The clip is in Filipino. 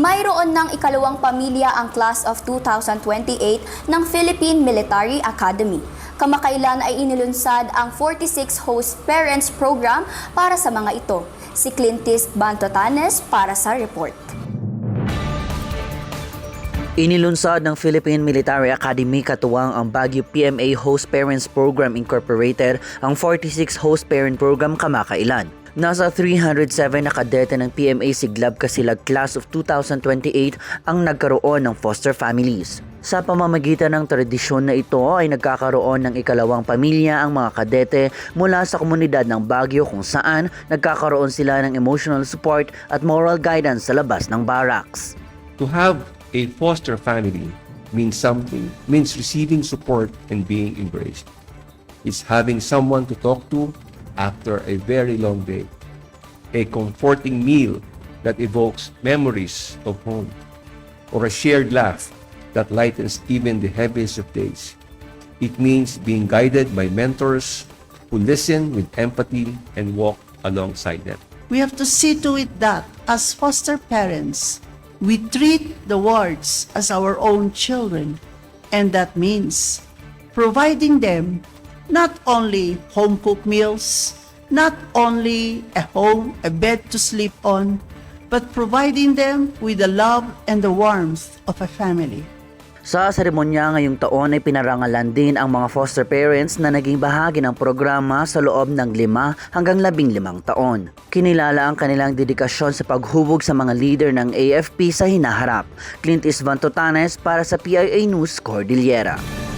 Mayroon ng ikalawang pamilya ang Class of 2028 ng Philippine Military Academy. Kamakailan ay inilunsad ang 46 Host Parents Program para sa mga ito. Si Clintis Bantotanes para sa report. Inilunsad ng Philippine Military Academy katuwang ang Baguio PMA Host Parents Program Incorporated ang 46 Host Parent Program kamakailan. Nasa 307 na kadete ng PMA Siglab Kasilag Class of 2028 ang nagkaroon ng foster families. Sa pamamagitan ng tradisyon na ito ay nagkakaroon ng ikalawang pamilya ang mga kadete mula sa komunidad ng Baguio kung saan nagkakaroon sila ng emotional support at moral guidance sa labas ng barracks. To have a foster family means something, means receiving support and being embraced. It's having someone to talk to after a very long day, a comforting meal that evokes memories of home, or a shared laugh that lightens even the heaviest of days. It means being guided by mentors who listen with empathy and walk alongside them. We have to see to it that, as foster parents, we treat the wards as our own children, and that means providing them not only home-cooked meals, not only a home, a bed to sleep on, but providing them with the love and the warmth of a family. Sa seremonya ngayong taon ay pinarangalan din ang mga foster parents na naging bahagi ng programa sa loob ng 5 hanggang 15 taon. Kinilala ang kanilang dedikasyon sa paghubog sa mga leader ng AFP sa hinaharap. Clintis Bantotanes para sa PIA News Cordillera.